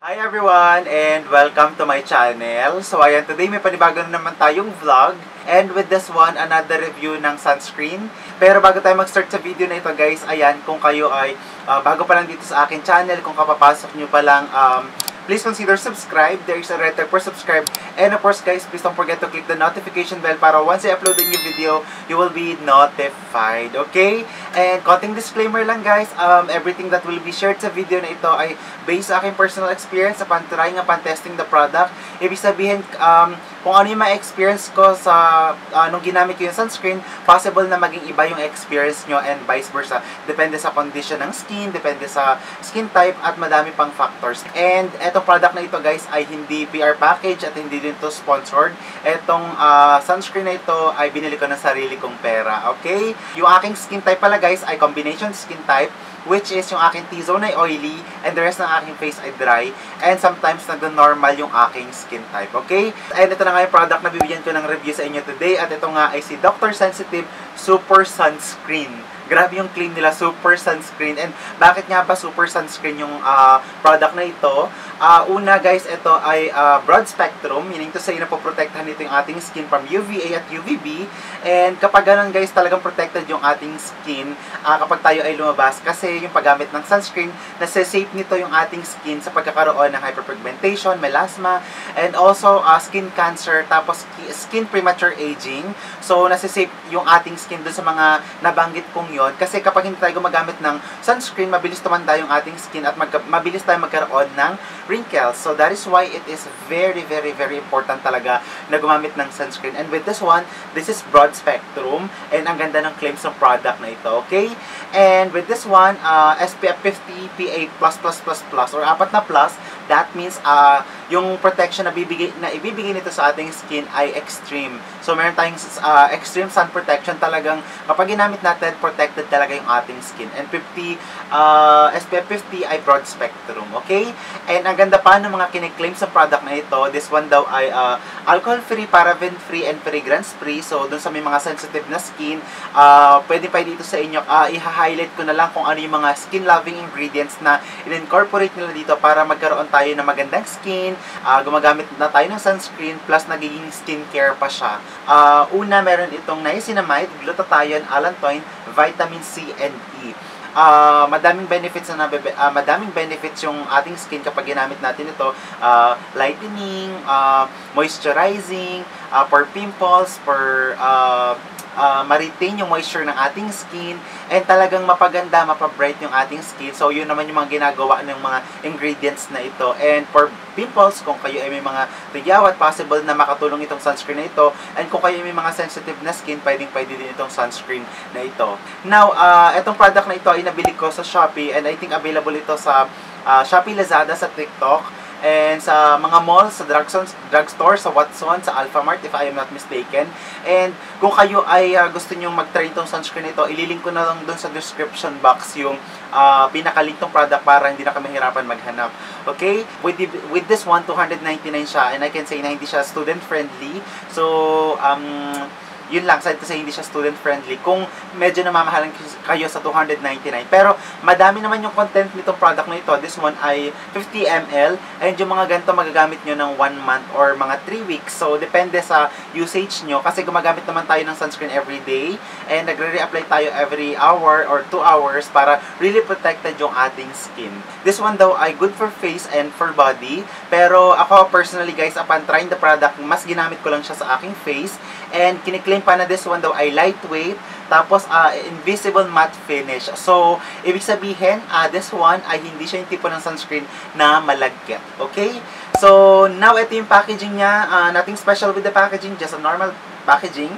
Hi everyone and welcome to my channel. So ayan, today may panibago na naman tayong vlog. And with this one, another review ng sunscreen. Pero bago tayo mag-start sa video na ito guys, ayan, kung kayo ay bago pa lang dito sa akin channel, kung kapapasok nyo pa lang, please consider subscribe. There is a red tag for subscribe. And of course guys, please don't forget to click the notification bell para once I upload a new video, you will be notified. Okay? And konting disclaimer lang guys, everything that will be shared sa video na ito ay based sa aking personal experience upon trying, upon testing the product. Ibig sabihin, kung ano yung ma-experience ko sa nung ginamit ko yung sunscreen, possible na maging iba yung experience nyo and vice versa. Depende sa condition ng skin, depende sa skin type at madami pang factors. And etong product na ito guys ay hindi PR package at hindi din to sponsored. Etong sunscreen na ito ay binili ko ng sarili kong pera. Okay? Yung aking skin type pala guys ay combination skin type, which is yung aking T-zone ay oily and the rest ng aking face ay dry, and sometimes nag-normal yung aking skin type, okay? And ito na nga yung product na bibigyan ko ng review sa inyo today, at ito nga ay si Dr. Sensitive Super Sunscreen. Grabe yung claim nila, super sunscreen. And bakit nga ba super sunscreen yung product na ito? Una guys, ito ay broad spectrum, meaning to say na poprotektahan nito yung ating skin from UVA at UVB. And kapag ganun guys, talagang protected yung ating skin kapag tayo ay lumabas. Kasi yung paggamit ng sunscreen, nasa-safe nito yung ating skin sa pagkakaroon ng hyperpigmentation, melasma, and also skin cancer, tapos skin premature aging. So nasa-safe yung ating skin dun sa mga nabanggit kong yon, kasi kapag hindi tayo gumagamit ng sunscreen, mabilis tumanda yung ating skin at mabilis tayo magkaroon ng wrinkles. So that is why it is very important talaga na gumamit ng sunscreen. And with this one, this is broad spectrum and ang ganda ng claims ng product na ito, okay? And with this one, SPF 50 PA++++ or 4 na plus, that means yung protection na ibibigay nito sa ating skin ay extreme. So meron tayong extreme sun protection, talagang kapag ginamit natin, protected talaga yung ating skin. And SPF 50 ay broad spectrum, okay? And ang ganda pa ng mga kiniklaim sa product na ito, this one daw ay alcohol-free, paraben-free, and fragrance-free. So dun sa may mga sensitive na skin, pwede ito sa inyo. I-highlight ko na lang kung ano yung mga skin-loving ingredients na in-incorporate nila dito para magkaroon tayo ng magandang skin. Gumagamit na tayo ng sunscreen plus nagiging skincare pa siya. Una, meron itong niacinamide, glutathione, allantoin, vitamin C and E. Madaming benefits yung ating skin kapag ginamit natin ito. Lightening, moisturizing, for pimples, for ma-retain yung moisture ng ating skin, and talagang mapaganda, mapabright yung ating skin. So yun naman yung mga ginagawa ng mga ingredients na ito. And for pimples, kung kayo ay may mga tigyawat, possible na makatulong itong sunscreen na ito. And kung kayo ay may mga sensitive na skin, pwede din itong sunscreen na ito. Now, itong product na ito ay nabili ko sa Shopee, and I think available ito sa Shopee, Lazada, sa TikTok, and sa mga malls, sa drugstore, sa Watson, sa Alphamart, if I am not mistaken. And kung kayo ay gusto nyo mag-try itong sunscreen ito, ililink ko na lang dun sa description box yung pinaka-link ng product para hindi na kami mahirapan maghanap. Okay? With this one, 299 siya, and I can say na hindi siya student-friendly. So, yun lang, sabi ko sa hindi siya student-friendly kung medyo namamahalan kayo sa 299. Pero madami naman yung content nitong product na ito. This one ay 50 ml, and yung mga ganito magagamit nyo ng 1 month or mga 3 weeks. So, depende sa usage nyo, kasi gumagamit naman tayo ng sunscreen every day, and nagre-reapply tayo every hour or 2 hours para really protected yung ating skin. This one daw ay good for face and for body, pero ako personally guys, upon trying the product, mas ginamit ko lang siya sa aking face. And kiniklaim pa na this one daw ay lightweight, tapos invisible matte finish. So, ibig sabihin, this one ay hindi siya yung tipo ng sunscreen na malagkit. Okay? So, now ito yung packaging niya. Nothing special with the packaging, just a normal packaging.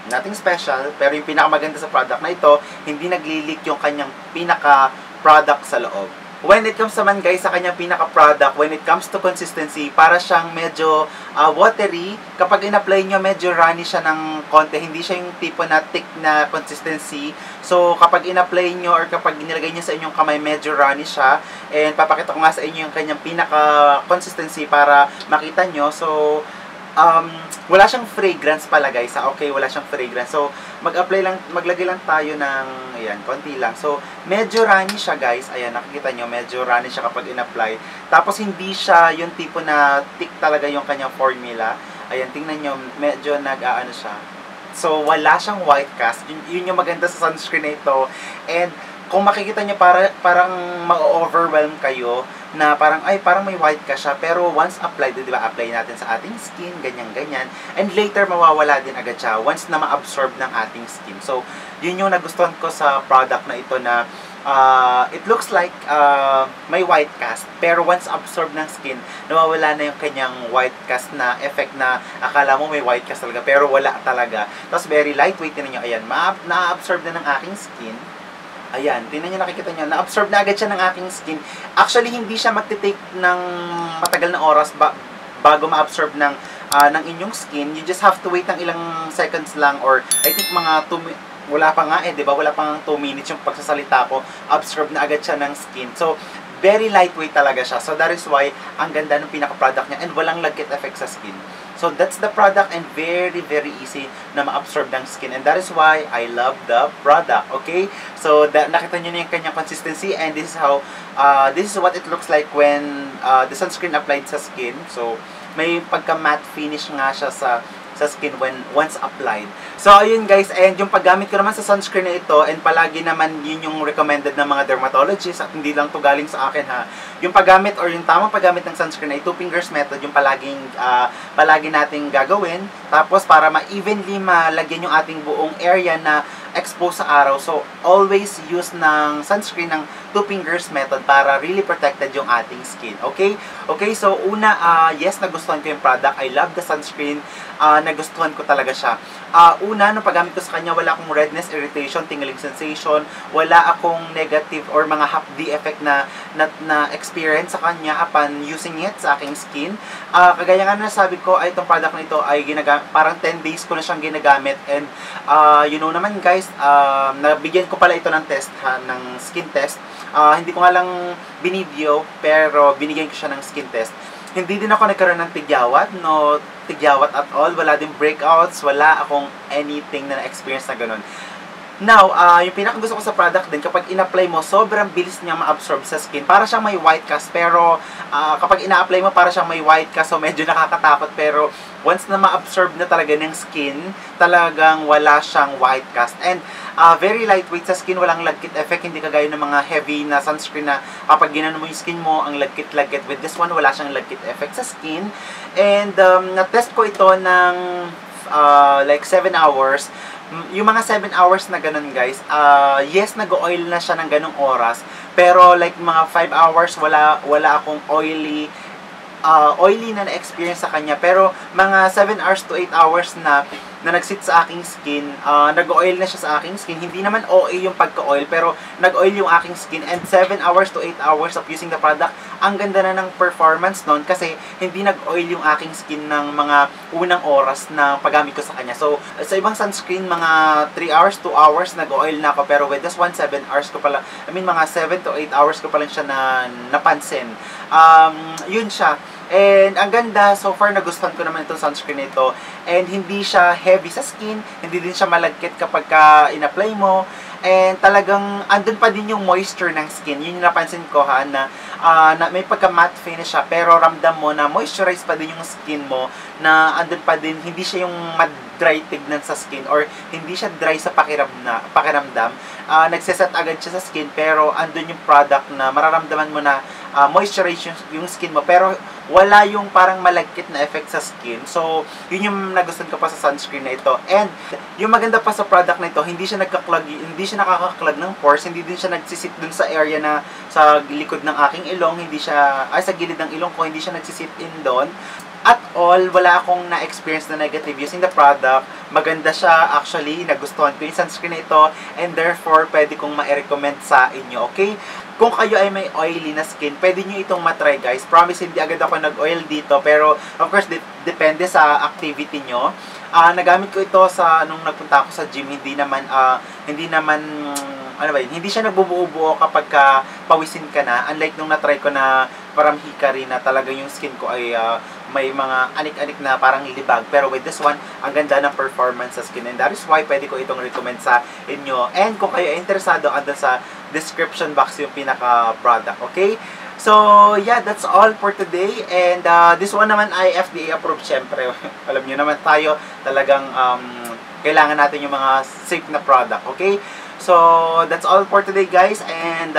Nothing special, pero yung pinakamaganda sa product na ito, hindi nagli-leak yung kanyang pinaka-product sa loob. When it comes naman guys sa kanyang pinaka-product, when it comes to consistency, para siyang medyo watery. Kapag in-apply nyo, medyo runny siya ng konti. Hindi siya yung tipo na thick na consistency. So, kapag in-apply nyo or kapag inilagay nyo sa inyong kamay, medyo runny siya. And papakita ko nga sa inyo yung kanyang pinaka-consistency para makita nyo. So, wala siyang fragrance pala guys. Okay, wala siyang fragrance. So, maglagay lang tayo ng, ayan, konti lang. So, medyo runny siya guys. Ayan, nakikita nyo, medyo runny siya kapag in-apply. Tapos, hindi siya yung tipo na thick talaga yung kanyang formula. Ayan, tingnan nyo, medyo nag-aano siya. So, wala siyang white cast. Yun yung maganda sa sunscreen na ito. And, kung makikita nyo, parang ma-overwhelm kayo na parang may white ka siya. Pero once applied, di ba, apply natin sa ating skin, ganyan-ganyan. And later, mawawala din agad siya once na ma-absorb ng ating skin. So, yun yung nagustuhan ko sa product na ito na it looks like may white cast. Pero once absorb ng skin, nawawala na yung kanyang white cast na effect na akala mo may white cast talaga. Pero wala talaga. Tapos very lightweight. Tinan nyo, ayan, na-absorb na ng aking skin. Ayan, tingnan nyo, nakikita nyo, na-absorb na agad siya ng aking skin. Actually, hindi siya magte-take ng matagal na oras bago ma-absorb ng inyong skin. You just have to wait ng ilang seconds lang, or I think mga 2 wala pa nga di ba? Wala pang 2 minutes yung pagsasalita ko, absorb na agad siya ng skin. So, very lightweight talaga siya. So, that is why ang ganda ng pinaka-product niya and walang lagkit effect sa skin. So, that's the product and very, very easy na ma-absorb ng skin. And that is why I love the product. Okay? So, nakita nyo na yung kanyang consistency and this is what it looks like when the sunscreen applied sa skin. So, may pagka-matte finish nga siya sa skin once applied. So, ayun guys, and yung paggamit ko naman sa sunscreen na ito, and palagi naman yun yung recommended ng mga dermatologists, at hindi lang to galing sa akin ha. Yung paggamit or yung tamang paggamit ng sunscreen ay 2 fingers method, yung palagi nating gagawin. Tapos, para ma-evenly malagyan yung ating buong area na exposed sa araw. So, always use ng sunscreen ng 2 fingers method para really protected yung ating skin. Okay? Okay, so una, yes, nagustuhan ko yung product. I love the sunscreen. Nagustuhan ko talaga siya. Una, nung paggamit ko sa kanya, wala akong redness, irritation, tingling sensation. Wala akong negative or mga half-D effect na experience sa kanya upon using it sa aking skin. Kagaya nga na sabi ko, itong product na ito ay parang 10 days ko na siyang ginagamit. And, you know naman guys, nabigyan ko pala ito ng test ng skin test. Hindi ko nga lang binideo, pero binigyan ko siya ng skin test. Hindi din ako nagkaroon ng tigyawat, no tigyawat at all. Wala din breakouts, wala akong anything na na-experience na ganun. Now, yung pinakagusto ko sa product din, kapag in-apply mo, sobrang bilis niya ma-absorb sa skin. Para siyang may white cast, pero kapag ina-apply mo, para siyang may white cast, so medyo nakakatakot. Pero once na ma-absorb na talaga ng skin, talagang wala siyang white cast. And very lightweight sa skin, walang lagkit effect, hindi kagaya ng mga heavy na sunscreen na kapag ginano mo yung skin mo, ang lagkit-lagkit. With this one, wala siyang lagkit effect sa skin. And na-test ko ito ng like 7 hours. Yung mga 7 hours na ganun guys, yes, nag-oil na siya ng ganung oras. Pero like mga 5 hours, wala akong oily na na-experience sa kanya. Pero mga 7 hours to 8 hours na nag-sit sa aking skin, nag-oil na siya sa aking skin. Hindi naman OA yung pagka-oil, pero nag-oil yung aking skin. And 7 hours to 8 hours of using the product, ang ganda na ng performance nun kasi hindi nag-oil yung aking skin ng mga unang oras na paggamit ko sa kanya. So, sa ibang sunscreen, mga 3 hours, 2 hours, nag-oil na ako. Pero with this one, 7 hours ko pala, mga 7 to 8 hours ko pa lang siya napansin. Yun siya. And ang ganda, so far nagustuhan ko naman itong sunscreen nito. And hindi siya heavy sa skin, hindi din siya malagkit kapag in-apply mo. And talagang andun pa din yung moisture ng skin. Yun yung napansin ko na may pagka-matte finish siya, pero ramdam mo na moisturize pa din yung skin mo, na andun pa din, hindi siya yung dry tignan sa skin or hindi siya dry sa pakiramdam. Nagseset agad siya sa skin, pero andun yung product na mararamdaman mo na moisturize yung skin mo, pero wala yung parang malagkit na effect sa skin. So, yun yung nagustuhan ko pa sa sunscreen na ito. And, yung maganda pa sa product na ito, hindi siya nakakaklag ng pores, hindi din siya nagsisit dun sa area na sa likod ng aking ilong, sa gilid ng ilong ko, hindi siya nagsisit in doon. At all, wala akong na-experience na negative using the product. Maganda siya, actually, nagustuhan ko yung sunscreen na ito, and therefore, pwede kong ma-recommend sa inyo, okay? Kung kayo ay may oily na skin, pwede nyo itong matry guys. Promise, hindi agad ako nag-oil dito, pero of course, depende sa activity nyo. Nagamit ko ito nung nagpunta ako sa gym, hindi siya nagbubuo-buo kapag pawisin ka na. Unlike nung na-try ko na parang hikari na talaga yung skin ko ay may mga anik-anik na parang libag. Pero with this one, ang ganda ng performance sa skin. And that is why pwede ko itong recommend sa inyo. And kung kayo ay interesado, andun sa description box yung pinaka-product. Okay? So, yeah, that's all for today. And this one naman ay FDA approved, syempre. Alam nyo naman tayo, talagang kailangan natin yung mga safe na product. Okay? So, that's all for today, guys. And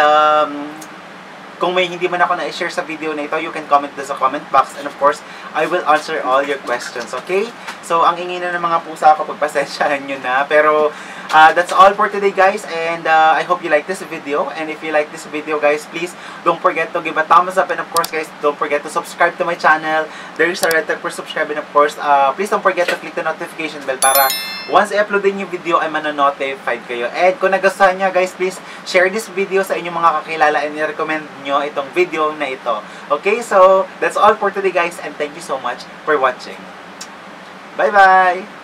kung may hindi man ako na-share sa video na ito, you can comment down sa comment box. And of course, I will answer all your questions, okay? So, ang ingin na ng mga pusa ko, pagpasensyahan nyo na. Pero, that's all for today, guys. And I hope you like this video. And if you like this video, guys, please don't forget to give a thumbs up. And of course, guys, don't forget to subscribe to my channel. There is a red tag for subscribe. And of course, please don't forget to click the notification bell para once I-upload din yung video, ay mananotified kayo. And kung nagustuhan nyo, guys, please share this video sa inyong mga kakilala and i-recommend nyo itong video na ito. Okay, so that's all for today, guys, and thank you so much for watching. Bye-bye!